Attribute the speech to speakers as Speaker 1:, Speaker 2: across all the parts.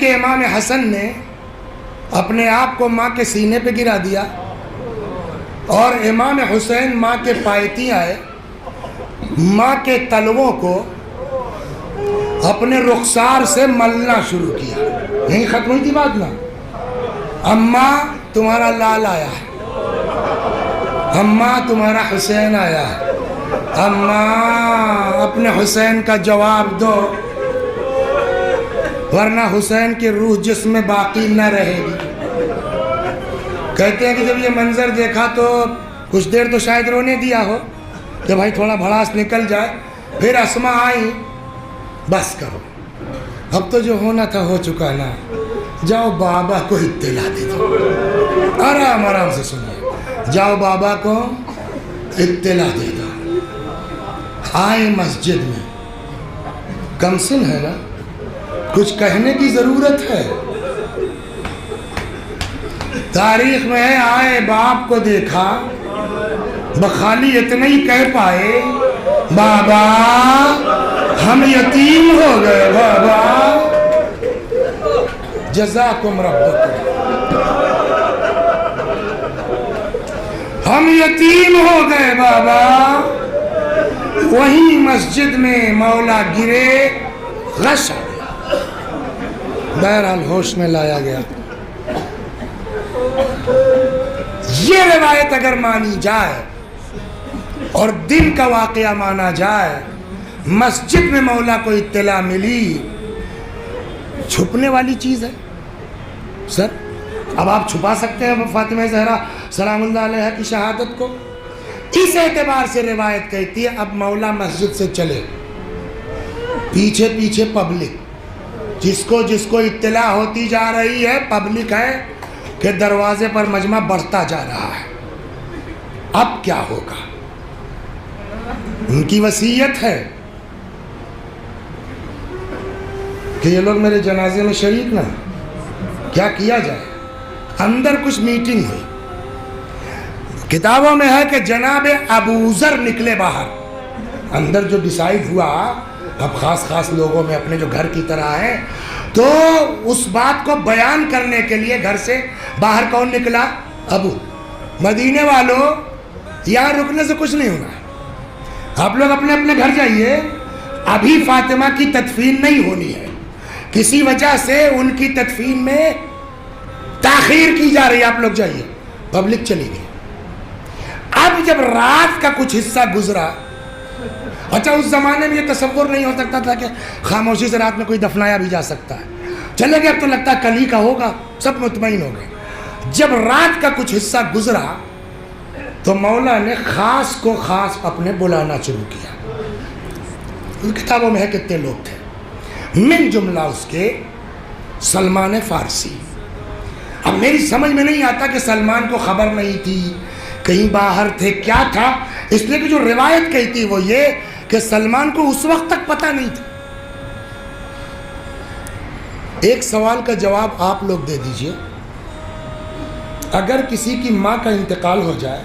Speaker 1: کہ امام حسن نے اپنے آپ کو ماں کے سینے پہ گرا دیا اور امام حسین ماں کے پائتی آئے، ماں کے تلووں کو اپنے رخسار سے ملنا شروع کیا. یہیں ختم ہوئی تھی بات نا. اماں تمہارا لال آیا ہے، اماں تمہارا حسین آیا ہے، اماں اپنے حسین کا جواب دو ورنہ حسین کی روح جسم میں باقی نہ رہے گی. کہتے ہیں کہ جب یہ منظر دیکھا تو کچھ دیر تو شاید رونے دیا ہو کہ بھائی تھوڑا بھڑاس نکل جائے. پھر اسما آئی، بس کرو، اب تو جو ہونا تھا ہو چکا نا، جاؤ بابا کو اطلاع دے دو. آرام آرام سے سنیے، جاؤ بابا کو اطلاع دے دو. آئے مسجد میں، کمسن ہے نا، کچھ کہنے کی ضرورت ہے. تاریخ میں ہے آئے باپ کو دیکھا، بخالی اتنا ہی کہہ پائے بابا ہم یتیم ہو گئے، بابا جزاکم ربکم، ہم یتیم ہو گئے بابا. وہیں مسجد میں مولا گرے، غش آ گیا، بہرحال ہوش میں لایا گیا. یہ روایت اگر مانی جائے اور دن کا واقعہ مانا جائے، مسجد میں مولا کو اطلاع ملی، چھپنے والی چیز ہے سر. اب آپ چھپا سکتے ہیں فاطمہ زہرا سلام اللہ علیہا کی شہادت کو. اس اعتبار سے روایت کہتی ہے اب مولا مسجد سے چلے، پیچھے پیچھے پبلک، جس کو اطلاع ہوتی جا رہی ہے، پبلک ہے کہ دروازے پر مجمع بڑھتا جا رہا ہے. اب کیا ہوگا؟ ان کی وصیت ہے کہ یہ لوگ میرے جنازے میں شریک نہ، کیا کیا جائے؟ اندر کچھ میٹنگ ہوئی. کتابوں میں ہے کہ جناب ابو ذر نکلے باہر. اندر جو ڈیسائیڈ ہوا، اب خاص لوگوں میں اپنے جو گھر کی طرح ہیں، تو اس بات کو بیان کرنے کے لیے گھر سے باہر کون نکلا؟ ابو. مدینے والوں، یہاں رکنے سے کچھ نہیں ہونا، آپ لوگ اپنے اپنے گھر جائیے. ابھی فاطمہ کی تدفین نہیں ہونی ہے، کسی وجہ سے ان کی تدفین میں تاخیر کی جا رہی ہے، آپ لوگ جائیے. پبلک چلی گئی. اب جب رات کا کچھ حصہ گزرا، اچھا اس زمانے میں یہ تصور نہیں ہو سکتا تھا کہ خاموشی سے رات میں کوئی دفنایا بھی جا سکتا ہے. چلے گئے، اب تو لگتا ہے کل ہی کا ہوگا، سب مطمئن ہو گئے. جب رات کا کچھ حصہ گزرا تو مولا نے خاص کو خاص اپنے بلانا شروع کیا. ان کتابوں میں ہے کتنے لوگ تھے، من جملہ اس کے سلمان فارسی. اب میری سمجھ میں نہیں آتا کہ سلمان کو خبر نہیں تھی، کہیں باہر تھے، کیا تھا. اس لیے کہ جو روایت کہتی وہ یہ کہ سلمان کو اس وقت تک پتہ نہیں تھا. ایک سوال کا جواب آپ لوگ دے دیجئے، اگر کسی کی ماں کا انتقال ہو جائے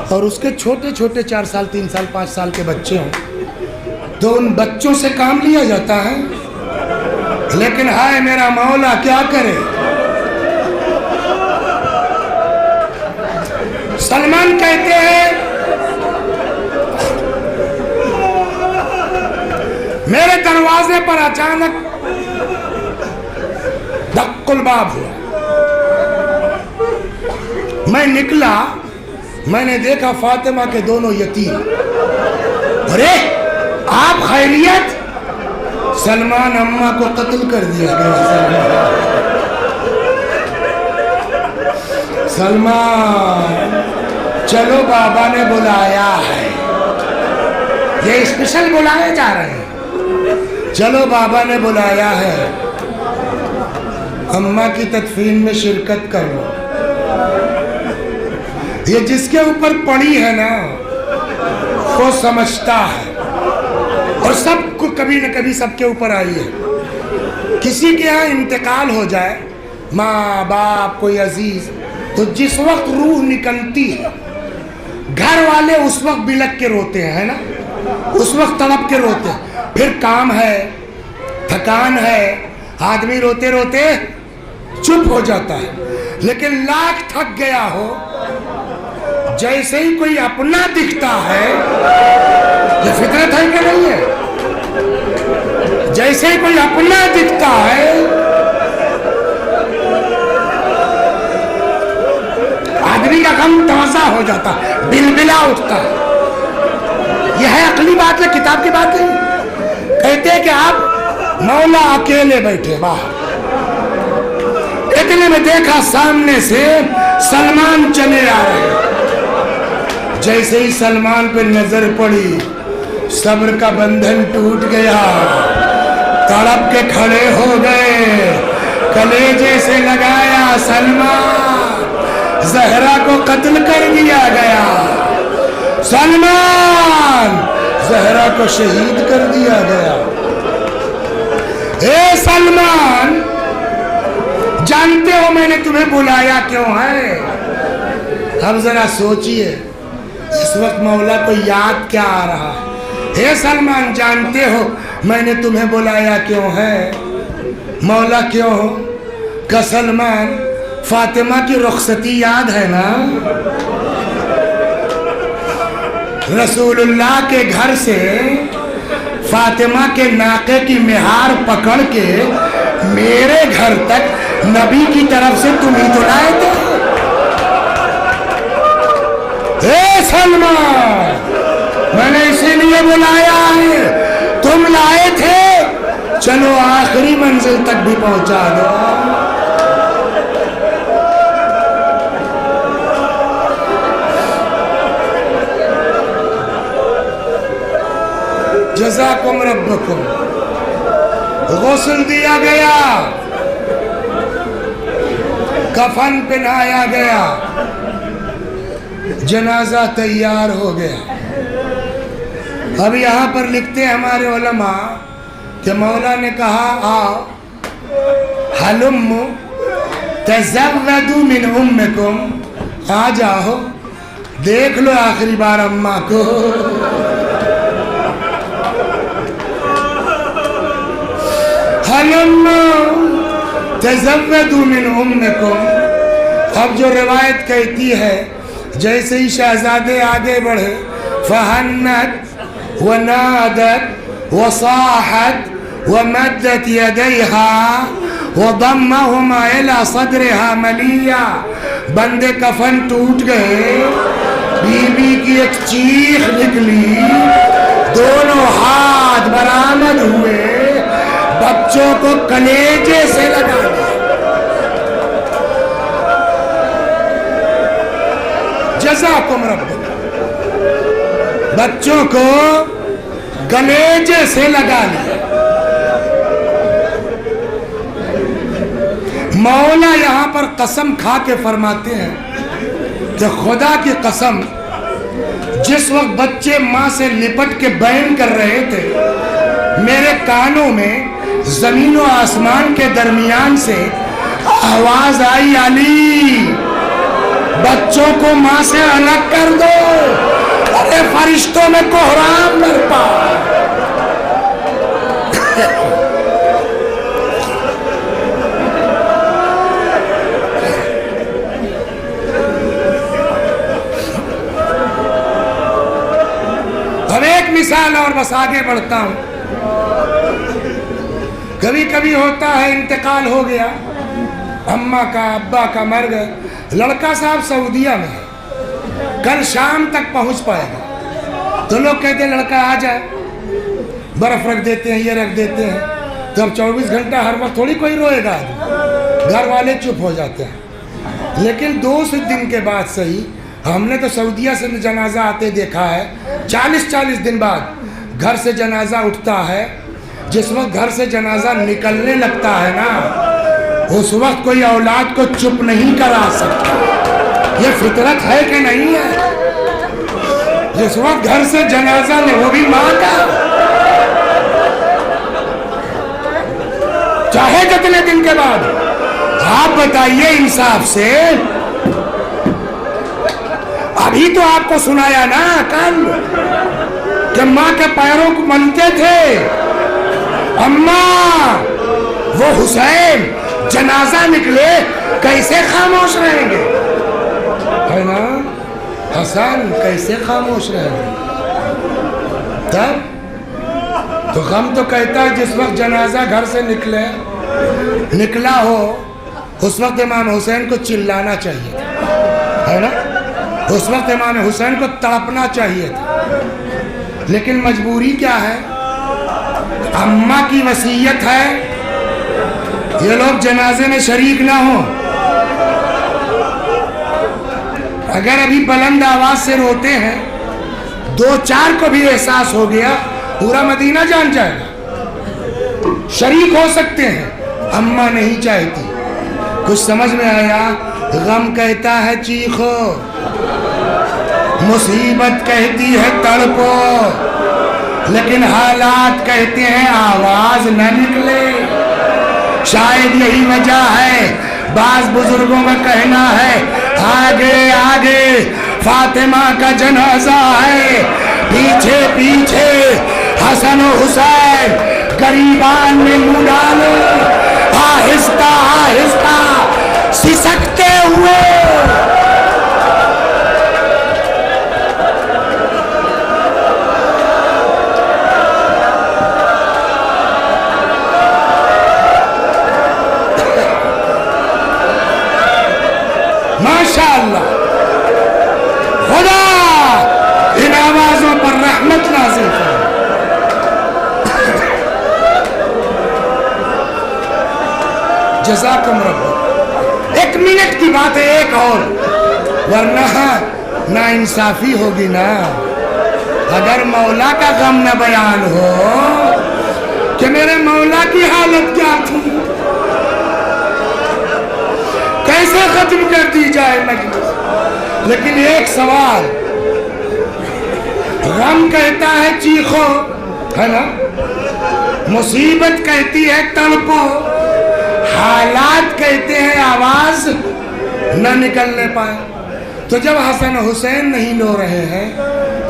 Speaker 1: اور اس کے چھوٹے چھوٹے 4 سال 3 سال 5 سال کے بچے ہوں تو ان بچوں سے کام لیا جاتا ہے، لیکن ہائے میرا مولا کیا کرے. سلمان کہتے ہیں میرے دروازے پر اچانک دق الباب ہوا. میں نکلا، میں نے دیکھا فاطمہ کے دونوں یتیم. ارے آپ خیریت؟ سلمان اماں کو قتل کر دیا گیا. سلمان چلو بابا نے بلایا ہے، یہ اسپیشل بلائے جا رہے ہیں، چلو بابا نے بلایا ہے، اماں کی تدفین میں شرکت کر لو. یہ جس کے اوپر پڑی ہے نا وہ سمجھتا ہے، اور سب کو کبھی نہ کبھی سب کے اوپر آئی ہے. کسی کے ہاں انتقال ہو جائے، ماں باپ کوئی عزیز، تو جس وقت روح نکلتی ہے گھر والے اس وقت بلک کے روتے ہیں نا، اس وقت تڑپ کے روتے ہیں. پھر کام ہے، تھکان ہے، آدمی روتے روتے چپ ہو جاتا ہے، لیکن لاکھ تھک گیا ہو، جیسے ہی کوئی اپنا دکھتا ہے، یہ فطرت ہے کہ نہیں ہے؟ جیسے ہی کوئی اپنا دکھتا ہے، آدمی کا غم تازہ ہو جاتا، بلبلا اٹھتا ہے۔ یہ ہے عقلی بات ہے، کتاب کی بات نہیں۔ کہتے ہیں کہ آپ مولا اکیلے بیٹھے باہر، اتنے میں دیکھا سامنے سے سلمان چلے آ رہے۔ جیسے ہی سلمان پہ نظر پڑی، صبر کا بندھن ٹوٹ گیا، تڑپ کے کھڑے ہو گئے، کلیجے سے لگایا سلمان، زہرا کو قتل کر دیا گیا، سلمان زہرا کو شہید کر دیا گیا۔ اے سلمان، جانتے ہو میں نے تمہیں بلایا کیوں ہے؟ اب ذرا سوچئے، اس وقت مولا کو یاد کیا آ رہا ہے؟ اے سلمان، جانتے ہو میں نے تمہیں بلایا کیوں ہے؟ مولا کیوں ہو؟ کہ سلمان، فاطمہ کی رخصتی یاد ہے نا؟ رسول اللہ کے گھر سے فاطمہ کے ناقے کی مہار پکڑ کے میرے گھر تک نبی کی طرف سے تم ہی تو لائے تھے۔ اے سلمان، میں نے اسی لیے بلایا ہے، تم لائے تھے، چلو آخری منزل تک بھی پہنچا دو۔ جزاکم ربکم، غسل دیا گیا، کفن پہنایا گیا، جنازہ تیار ہو گیا۔ اب یہاں پر لکھتے ہیں ہمارے علماء کہ مولا نے کہا آؤ حلم تزودوا من امکم، آ جاؤ دیکھ لو آخری بار اماں کو۔ حلم تزودوا من امکم، اب جو روایت کہتی ہے جیسے ہی شہزادے آگے بڑھے، فہنت ونادت وصاحت ومدت يديها وضمهما الى صدرها مليا، بندے کفن ٹوٹ گئے، بی بی کی ایک چیخ نکلی، دونوں ہاتھ برآمد ہوئے، بچوں کو کلیجے سے لگا دیا۔ جزاکم ربکم، بچوں کو کلیجے سے لگا لیا۔ مولا یہاں پر قسم کھا کے فرماتے ہیں کہ خدا کی قسم، جس وقت بچے ماں سے لپٹ کے بین کر رہے تھے، میرے کانوں میں زمین و آسمان کے درمیان سے آواز آئی، علی بچوں کو ماں سے الگ کر دو، ارے فرشتوں میں کوہرام برپا۔ اب ایک مثال اور بس آگے بڑھتا ہوں۔ کبھی کبھی ہوتا ہے انتقال ہو گیا، اماں کا ابا کا مر گئے، لڑکا صاحب سعودیہ میں ہے، کل شام تک پہنچ پائے گا، تو لوگ کہتے ہیں لڑکا آ جائے، برف رکھ دیتے ہیں، یہ رکھ دیتے ہیں، تو اب 24 گھنٹہ ہر وقت تھوڑی کوئی روئے گا، گھر والے چپ ہو جاتے ہیں۔ لیکن 2 دن کے بعد صحیح، ہم نے تو سعودیہ سے جنازہ آتے دیکھا ہے، 40 دن بعد گھر سے جنازہ اٹھتا ہے۔ جس وقت گھر سے جنازہ نکلنے لگتا ہے نا، اس وقت کوئی اولاد کو چپ نہیں کرا سکتا۔ یہ فطرت ہے کہ نہیں ہے؟ جس وقت گھر سے جنازہ وہ بھی ماں کا، چاہے کتنے دن کے بعد، آپ بتائیے انصاف سے۔ ابھی تو آپ کو سنایا نا کل کہ ماں کے پیروں کو ملتے تھے، اماں وہ حسین جنازہ نکلے کیسے خاموش رہیں گے؟ ہے نا؟ حسن کیسے خاموش رہیں گے؟ تب تو غم تو کہتا ہے جس وقت جنازہ گھر سے نکلا ہو اس وقت امام حسین کو چلانا چاہیے تھا، ہے نا؟ اس وقت امام حسین کو تڑپنا چاہیے تھا، لیکن مجبوری کیا ہے؟ اماں کی وصیت ہے یہ لوگ جنازے میں شریک نہ ہوں۔ اگر ابھی بلند آواز سے روتے ہیں، 2-4 کو بھی احساس ہو گیا پورا مدینہ جان جائے گا، شریک ہو سکتے ہیں، اماں نہیں چاہتی۔ کچھ سمجھ میں آیا؟ غم کہتا ہے چیخو، مصیبت کہتی ہے تڑپو، لیکن حالات کہتے ہیں آواز نہ نکلے۔ شاید یہی وجہ ہے بعض بزرگوں کا کہنا ہے آگے آگے فاطمہ کا جنازہ ہے، پیچھے پیچھے حسن و حسین، گریبان میں منہ ڈالو، آہستہ آہستہ سسکتے ہوئے۔ ماشاءاللہ، خدا ان آوازوں پر رحمت نازل کرے۔ جزاکم رب۔ 1 منٹ کی بات ہے ایک اور، ورنہ نا انصافی ہوگی نا۔ اگر مولا کا غم نہ بیان ہو کہ میرے مولا کی حالت کیا تھی، کیسے ختم کر دی جائے مجلس؟ لیکن ایک سوال، غم کہتا ہے چیخو، ہے نا؟ مصیبت کہتی ہے تڑپو، حالات کہتے ہیں آواز نہ نکلنے پائے۔ تو جب حسن حسین نہیں رو رہے ہیں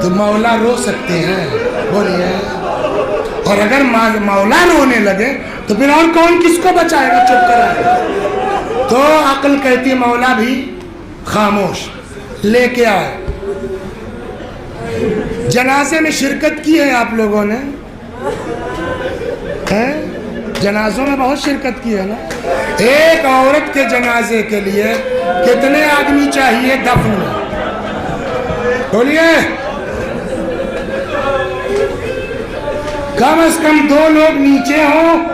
Speaker 1: تو مولا رو سکتے ہیں، بولیے۔ اور اگر مولا رونے لگے تو پھر اور کون کس کو بچائے گا، چپ کرائے گا؟ تو عقل کہتی مولا بھی خاموش، لے کے آئے۔ جنازے میں شرکت کی ہے آپ لوگوں نے؟ جنازوں میں بہت شرکت کی ہے نا؟ ایک عورت کے جنازے کے لیے کتنے آدمی چاہیے دفن میں؟ بولیے۔ کم از کم 2 لوگ نیچے ہوں،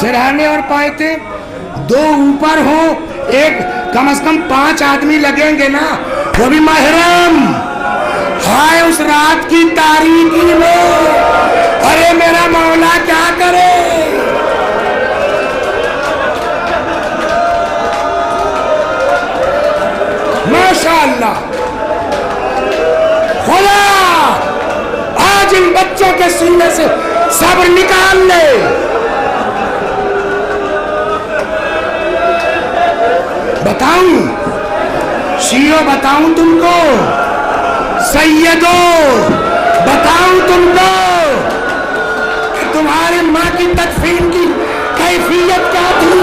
Speaker 1: سرہانے اور پائتے، 2 اوپر ہوں، ایک کم از کم 5 آدمی لگیں گے نا، وہ بھی محرم۔ ہائے اس رات کی تاریکی میں، ارے میرا مولا کیا کرے؟ ماشاءاللہ، خدا آج ان بچوں کے سینے سے صبر نکال لے۔ بتاؤں شیعو، بتاؤں تم کو، سیدو بتاؤں تم کو کہ تمہاری ماں کی تدفین کی کیفیت کیا تھی؟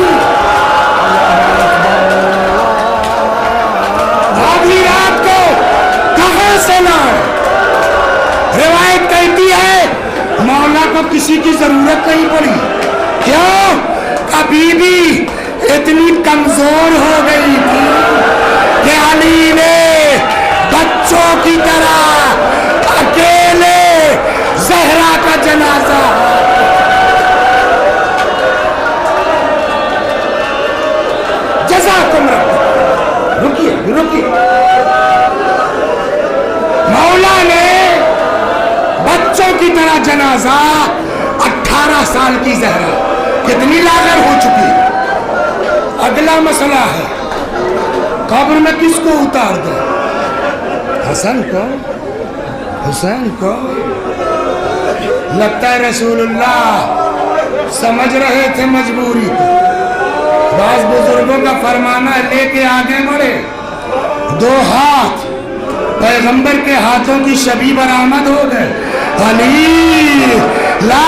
Speaker 1: آدھی رات کو کہاں سے لائے؟ روایت کہتی ہے مولا کو کسی کی ضرورت نہیں پڑی، کیوں؟ کبھی بھی اتنی کمزور ہو گئی تھی کہ علی نے بچوں کی طرح اکیلے زہرا کا جنازہ۔ جزاکم رب۔ رکیے، مولا نے بچوں کی طرح جنازہ، 18 سال کی زہرا، کتنی لاغر ہو چکی۔ اگلا مسئلہ ہے قبر میں کس کو اتار دے؟ حسن کو، حسین کو؟ لگتا ہے رسول اللہ سمجھ رہے تھے مجبوری کو۔ بعض بزرگوں کا فرمانا ہے لے کے آگے بڑھے، 2 ہاتھ پیغمبر کے ہاتھوں کی شبیہ برآمد ہو گئے۔ علی لا،